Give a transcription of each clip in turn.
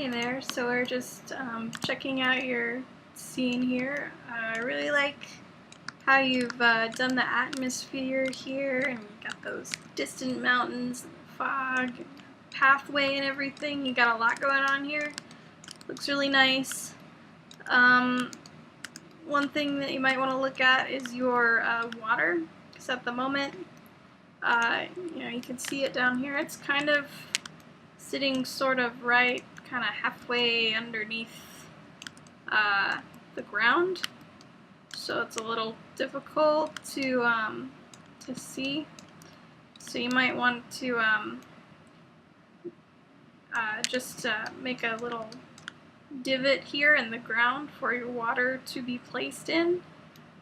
Hey there, so we're just checking out your scene here. I really like how you've done the atmosphere here, and you got those distant mountains, and the fog, and pathway and everything. You got a lot going on here. Looks really nice. One thing that you might want to look at is your water, because at the moment, you can see it down here. It's kind of sitting sort of right kind of halfway underneath the ground, so it's a little difficult to see. So you might want to just make a little divot here in the ground for your water to be placed in,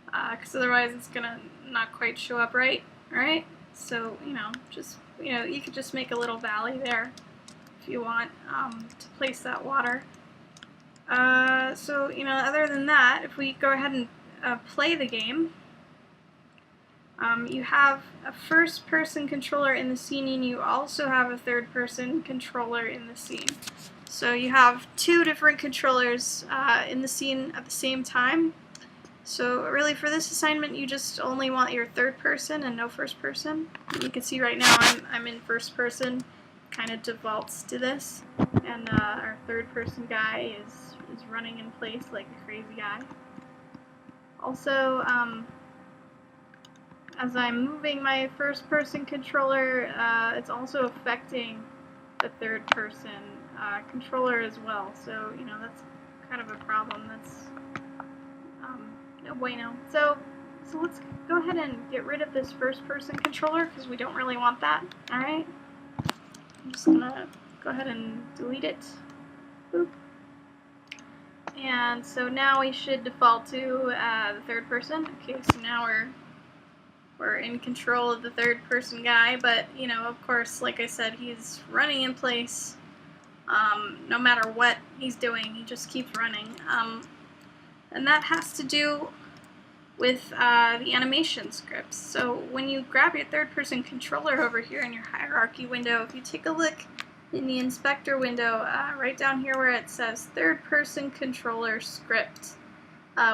because otherwise it's gonna not quite show up right. Alright, so you could just make a little valley there if you want to place that water. So other than that, if we go ahead and play the game, you have a first-person controller in the scene, and you also have a third-person controller in the scene. So you have two different controllers in the scene at the same time. So really, for this assignment, you just only want your third person and no first person. And you can see right now I'm in first person. Kind of defaults to this, and our third person guy is running in place like a crazy guy. Also, as I'm moving my first person controller, it's also affecting the third person controller as well, so that's kind of a problem. That's no bueno. So let's go ahead and get rid of this first person controller, because we don't really want that. Alright, I'm just gonna go ahead and delete it. Boop. And so now we should default to the third person. Okay, so now we're in control of the third person guy, but of course, like I said, he's running in place. No matter what he's doing, he just keeps running. And that has to do with the animation scripts. So when you grab your third-person controller over here in your hierarchy window, if you take a look in the inspector window, right down here where it says third-person controller script,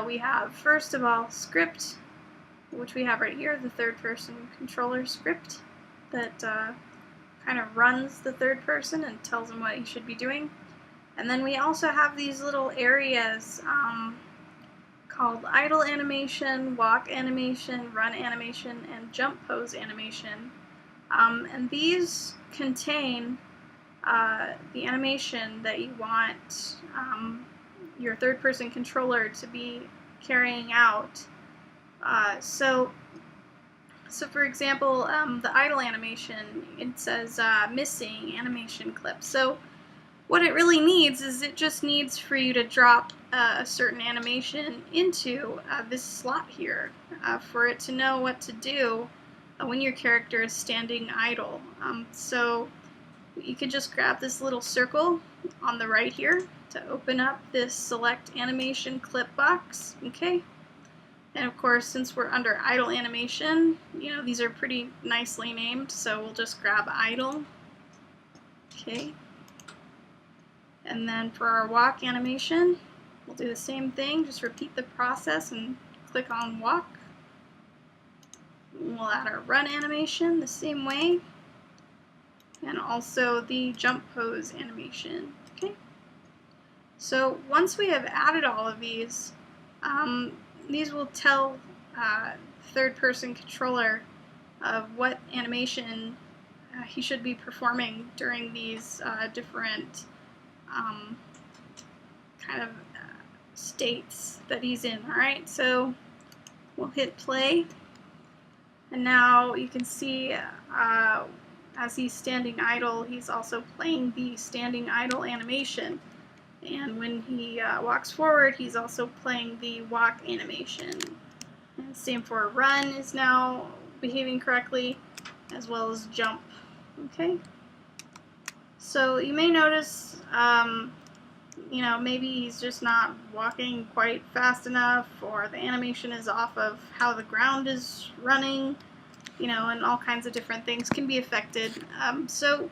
we have, first of all, script, which we have right here, the third-person controller script that kind of runs the third person and tells him what he should be doing. And then we also have these little areas called idle animation, walk animation, run animation, and jump pose animation. And these contain the animation that you want your third-person controller to be carrying out. So for example, the idle animation, it says missing animation clip. So what it really needs is it just needs for you to drop a certain animation into this slot here for it to know what to do when your character is standing idle. So you could just grab this little circle on the right here to open up this select animation clip box, okay? And of course, since we're under idle animation, these are pretty nicely named, so we'll just grab idle, okay? And then for our walk animation, we'll do the same thing, just repeat the process and click on walk. We'll add our run animation the same way, and also the jump pose animation, okay? So once we have added all of these will tell third-person controller of what animation he should be performing during these different kind of states that he's in. Alright, so we'll hit play, and now you can see as he's standing idle, he's also playing the standing idle animation. And when he walks forward, he's also playing the walk animation. And same for run is now behaving correctly, as well as jump. Okay? So you may notice, maybe he's just not walking quite fast enough, or the animation is off of how the ground is running, and all kinds of different things can be affected. So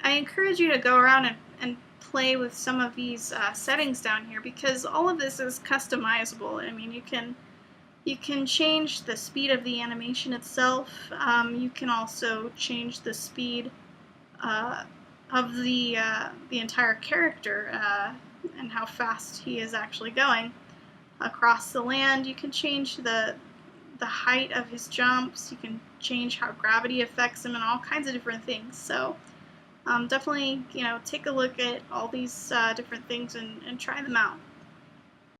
I encourage you to go around and play with some of these settings down here, because all of this is customizable. I mean, you can change the speed of the animation itself. You can also change the speed of the entire character and how fast he is actually going across the land. You can change the height of his jumps. You can change how gravity affects him and all kinds of different things. So definitely, take a look at all these different things and try them out.